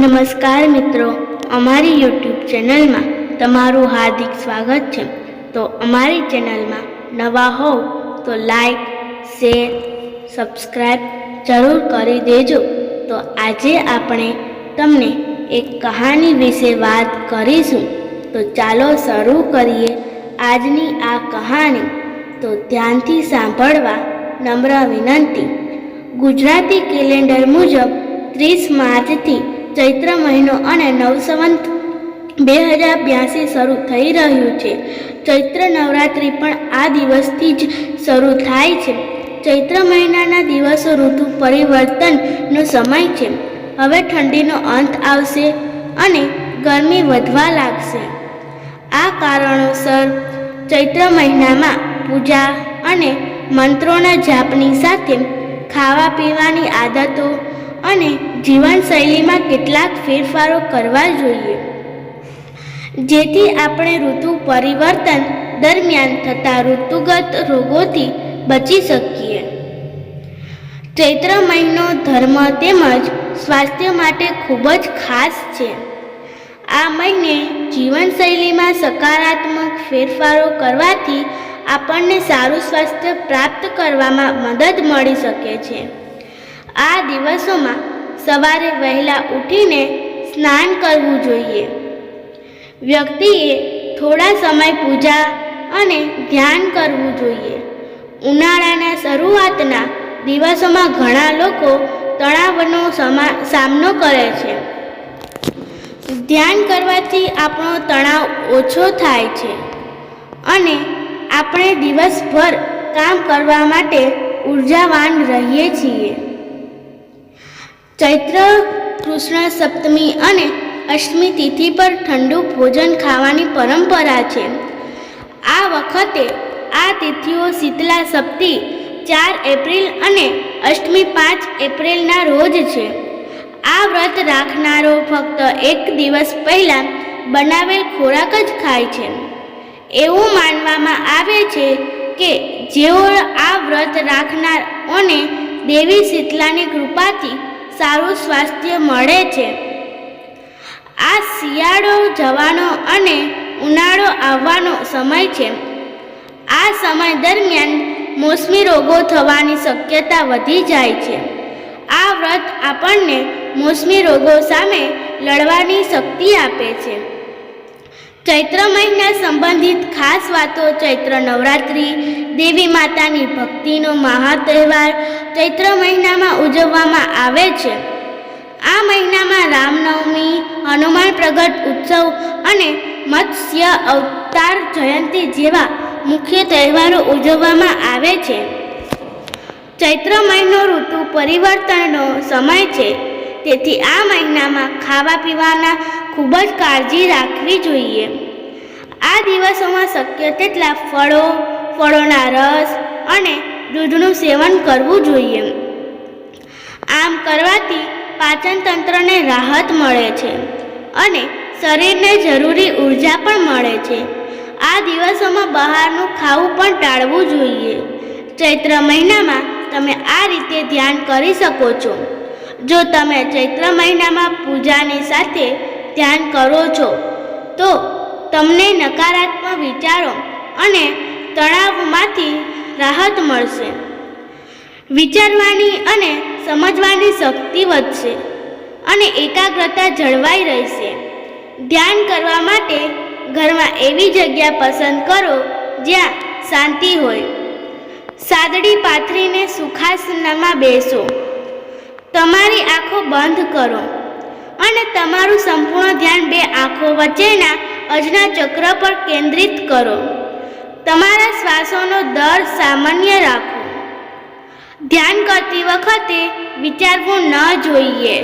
નમસ્કાર મિત્રો, અમારી યુટ્યુબ ચેનલમાં તમારું હાર્દિક સ્વાગત છે। તો અમારી ચેનલમાં નવા હોવ તો લાઈક, શેર, સબસ્ક્રાઈબ જરૂર કરી દેજો। તો આજે આપણે તમને એક કહાની વિશે વાત કરીશું। તો ચાલો શરૂ કરીએ આજની આ કહાની। તો ધ્યાનથી સાંભળવા નમ્ર વિનંતી। ગુજરાતી કેલેન્ડર મુજબ 30 માર્ચથી ચૈત્ર મહિનો અને નવસંવત 2082 શરૂ થઈ રહ્યું છે। ચૈત્ર નવરાત્રિ પણ આ દિવસથી જ શરૂ થાય છે। ચૈત્ર મહિનાના દિવસો ઋતુ પરિવર્તનનો સમય છે। હવે ઠંડીનો અંત આવશે અને ગરમી વધવા લાગશે। આ કારણોસર ચૈત્ર મહિનામાં પૂજા અને મંત્રોના જાપની સાથે ખાવા પીવાની આદતો અને જીવનશૈલીમાં કેટલાક ફેરફારો કરવા જોઈએ, જેથી આપણે ઋતુ પરિવર્તન દરમિયાન થતા ઋતુગત રોગોથી બચી શકીએ। ચૈત્ર મહિનો ધર્મ તેમજ સ્વાસ્થ્ય માટે ખૂબ જ ખાસ છે। આ મહિને જીવનશૈલીમાં સકારાત્મક ફેરફારો કરવાથી આપણને સારું સ્વાસ્થ્ય પ્રાપ્ત કરવામાં મદદ મળી શકે છે। આ દિવસોમાં સવારે વહેલા ઉઠીને સ્નાન કરવું જોઈએ। વ્યક્તિએ થોડા સમય પૂજા અને ધ્યાન કરવું જોઈએ। ઉનાળાના શરૂઆતના દિવસોમાં ઘણા લોકો તણાવનો સામનો કરે છે। ધ્યાન કરવાથી આપણો તણાવ ઓછો થાય છે અને આપણે દિવસભર કામ કરવા માટે ઉર્જાવાન રહીએ છીએ। ચૈત્ર કૃષ્ણ સપ્તમી અને અષ્ટમી તિથિ પર ઠંડુ ભોજન ખાવાની પરંપરા છે। આ વખતે આ તિથિઓ શીતલા સપ્તમી 4 એપ્રિલ અને અષ્ટમી 5 એપ્રિલના રોજ છે। આ વ્રત રાખનારો ફક્ત એક દિવસ પહેલા બનાવેલ ખોરાક જ ખાય છે। એવું માનવામાં આવે છે કે જેઓ આ વ્રત રાખનારઓને દેવી શીતલાની કૃપાથી સારું સ્વાસ્થ્ય મળે છે। આ શિયાળો જવાનો અને ઉનાળો આવવાનો સમય છે। આ સમય દરમિયાન મોસમી રોગો થવાની શક્યતા વધી જાય છે। આ વ્રત આપણને મોસમી રોગો સામે લડવાની શક્તિ આપે છે। ચૈત્ર મહિના સંબંધિત ખાસ વાતો। ચૈત્ર નવરાત્રિ દેવી માતાની ભક્તિનો મહાતહેવાર ચૈત્ર મહિનામાં ઉજવવામાં આવે છે। આ મહિનામાં રામનવમી, હનુમાન પ્રગટ ઉત્સવ અને મત્સ્ય અવતાર જયંતિ જેવા મુખ્ય તહેવારો ઉજવવામાં આવે છે। ચૈત્ર મહિનો ઋતુ પરિવર્તનનો સમય છે, તેથી આ મહિનામાં ખાવા પીવાના ખૂબ જ કાળજી રાખવી જોઈએ। આ દિવસોમાં શક્ય તેટલા ફળો, ફળોના રસ અને દૂધનું સેવન કરવું જોઈએ। આમ કરવાથી પાચન તંત્રને રાહત મળે છે અને શરીરને જરૂરી ઉર્જા પણ મળે છે। આ દિવસોમાં બહારનું ખાવું પણ ટાળવું જોઈએ। ચૈત્ર મહિનામાં તમે આ રીતે ધ્યાન કરી શકો છો। જો તમે ચૈત્ર મહિનામાં પૂજાની સાથે ધ્યાન કરો છો તો તમને નકારાત્મક વિચારો અને તણાવમાંથી રાહત મળશે। વિચારવાની અને સમજવાની શક્તિ વધશે અને એકાગ્રતા જળવાઈ રહેશે। ધ્યાન કરવા માટે ઘરમાં એવી જગ્યા પસંદ કરો જ્યાં શાંતિ હોય। સાદડી પાથરીને સુખાસનમાં બેસો। તમારી આંખો બંધ કરો અને તમારું સંપૂર્ણ ધ્યાન બે આંખો વચ્ચેના અજ્ઞા ચક્ર પર કેન્દ્રિત કરો। તમારા શ્વાસોનો દર સામાન્ય રાખો। ધ્યાન કરતી વખતે વિચારવું ન જોઈએ।